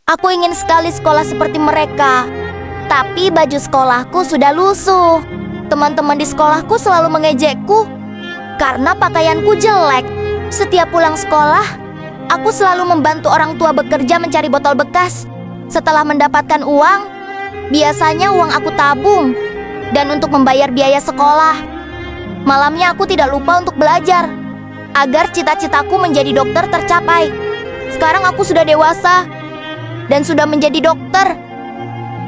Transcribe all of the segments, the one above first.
Aku ingin sekali sekolah seperti mereka. Tapi baju sekolahku sudah lusuh. Teman-teman di sekolahku selalu mengejekku karena pakaianku jelek. Setiap pulang sekolah, aku selalu membantu orang tua bekerja mencari botol bekas. Setelah mendapatkan uang, biasanya uang aku tabung dan untuk membayar biaya sekolah. Malamnya aku tidak lupa untuk belajar agar cita-citaku menjadi dokter tercapai. Sekarang aku sudah dewasa dan sudah menjadi dokter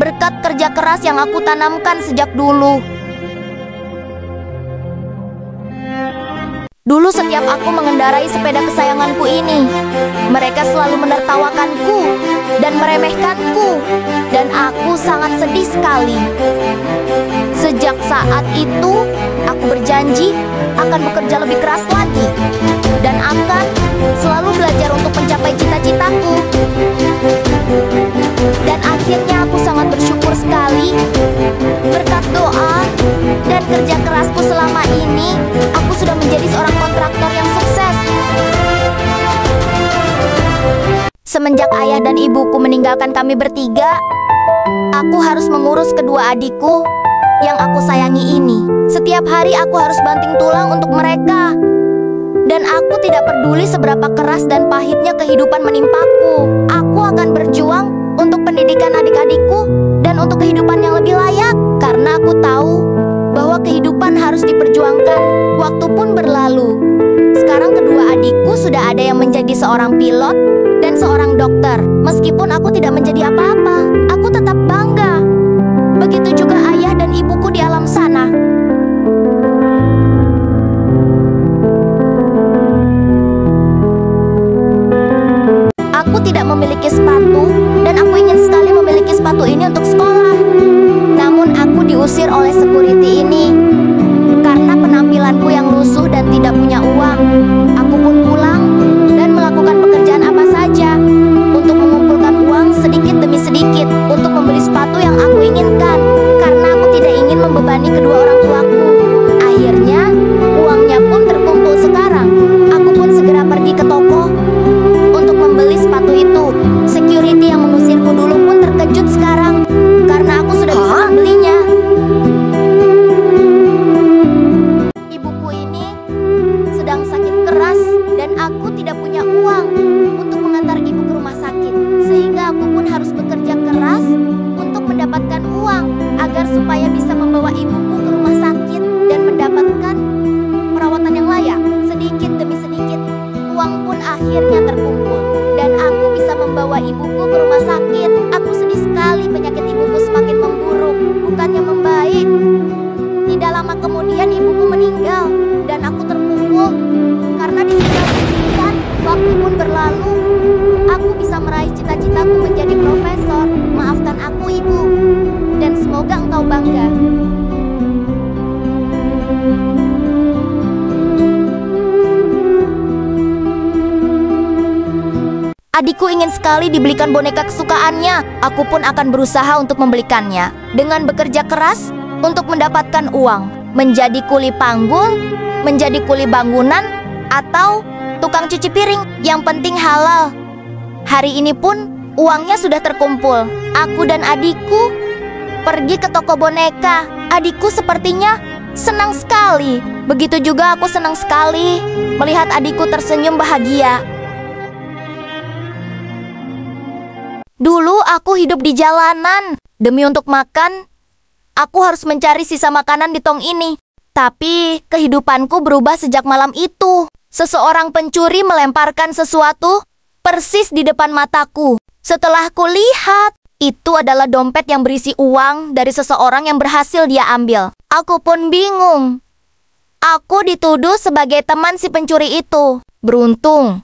berkat kerja keras yang aku tanamkan sejak dulu. Dulu setiap aku mengendarai sepeda kesayanganku ini, mereka selalu menertawakanku dan meremehkanku, dan aku sangat sedih sekali. Sejak saat itu, aku berjanji akan bekerja lebih keras lagi dan akan selalu belajar untuk mencapai cita-citaku. Dan akhirnya aku sangat bersyukur sekali. Berkat doa dan kerja kerasku selama ini, aku sudah menjadi seorang kontraktor yang sukses. Semenjak ayah dan ibuku meninggalkan kami bertiga, aku harus mengurus kedua adikku yang aku sayangi ini. Setiap hari aku harus banting tulang untuk mereka. Dan aku tidak peduli seberapa keras dan pahitnya kehidupan menimpaku. Aku akan berjuang untuk pendidikan adik-adikku dan untuk kehidupan yang lebih layak. Karena aku tahu bahwa kehidupan harus diperjuangkan. Waktu pun berlalu. Sekarang kedua adikku sudah ada yang menjadi seorang pilot dan seorang dokter. Meskipun aku tidak menjadi apa-apa, aku tetap bangga. Begitu juga ayah dan ibuku di alam sana. Aku tidak memiliki sepatu dan aku ingin sekali memiliki sepatu ini untuk sekolah. Namun aku diusir oleh security ini karena penampilanku yang lusuh dan tidak punya uang. Aku pun pulang dan melakukan pekerjaan apa saja untuk mengumpulkan uang sedikit demi sedikit untuk membeli sepatu yang aku inginkan, karena aku tidak ingin membebani kedua orang tuaku. Akhirnya uangnya pun terkumpul sekarang. Aku pun segera pergi ke toko untuk membeli sepatu itu. Security yang mengusirku dulu pun terkejut sekarang karena aku sudah bisa membelinya. Ibuku ini sedang sakit keras dan aku tidak punya uang untuk mengantar ibu ke rumah sakit, sehingga aku pun harus bekerja keras untuk mendapatkan uang agar supaya bisa membawa ibuku ke rumah sakit dan mendapatkan perawatan yang layak. Sedikit demi sedikit uang pun akhirnya terkumpul dan aku bisa membawa ibuku ke rumah sakit. Aku sedih sekali, penyakit ibuku semakin memburuk, bukannya membaik. Tidak lama kemudian ibuku meninggal dan aku terpukul karena ditinggal sendirian. Waktu pun berlalu. Aku bisa meraih cita-citaku menjadi profesor. Maafkan aku, Ibu, dan semoga engkau bangga. Adikku ingin sekali dibelikan boneka kesukaannya. Aku pun akan berusaha untuk membelikannya dengan bekerja keras untuk mendapatkan uang, menjadi kuli panggul, menjadi kuli bangunan, atau tukang cuci piring. Yang penting halal. Hari ini pun uangnya sudah terkumpul. Aku dan adikku pergi ke toko boneka. Adikku sepertinya senang sekali. Begitu juga aku senang sekali melihat adikku tersenyum bahagia. Dulu aku hidup di jalanan. Demi untuk makan, aku harus mencari sisa makanan di tong ini. Tapi kehidupanku berubah sejak malam itu. Seseorang pencuri melemparkan sesuatu persis di depan mataku. Setelah kulihat, itu adalah dompet yang berisi uang dari seseorang yang berhasil dia ambil. Aku pun bingung. Aku dituduh sebagai teman si pencuri itu. Beruntung,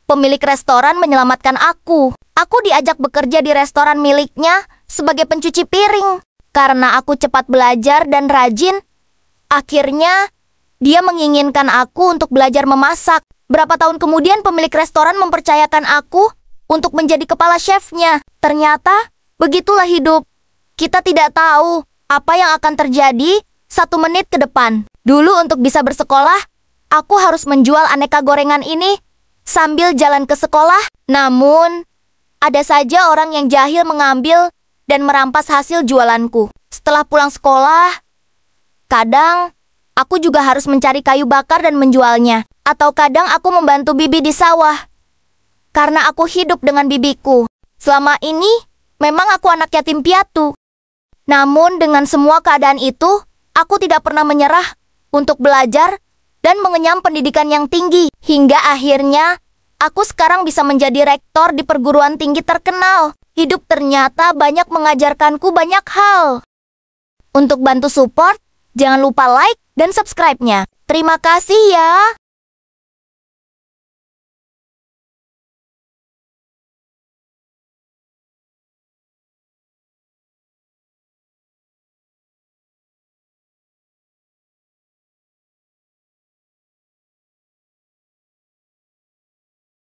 pemilik restoran menyelamatkan aku. Aku diajak bekerja di restoran miliknya sebagai pencuci piring. Karena aku cepat belajar dan rajin, akhirnya dia menginginkan aku untuk belajar memasak. Berapa tahun kemudian pemilik restoran mempercayakan aku untuk menjadi kepala chefnya. Ternyata begitulah hidup. Kita tidak tahu apa yang akan terjadi 1 menit ke depan. Dulu untuk bisa bersekolah, aku harus menjual aneka gorengan ini sambil jalan ke sekolah. Namun ada saja orang yang jahil mengambil dan merampas hasil jualanku. Setelah pulang sekolah, kadang aku juga harus mencari kayu bakar dan menjualnya. Atau kadang aku membantu bibi di sawah. Karena aku hidup dengan bibiku. Selama ini, memang aku anak yatim piatu. Namun dengan semua keadaan itu, aku tidak pernah menyerah untuk belajar dan mengenyam pendidikan yang tinggi. Hingga akhirnya, aku sekarang bisa menjadi rektor di perguruan tinggi terkenal. Hidup ternyata banyak mengajarkanku banyak hal. Untuk bantu support, jangan lupa like dan subscribe-nya. Terima kasih ya.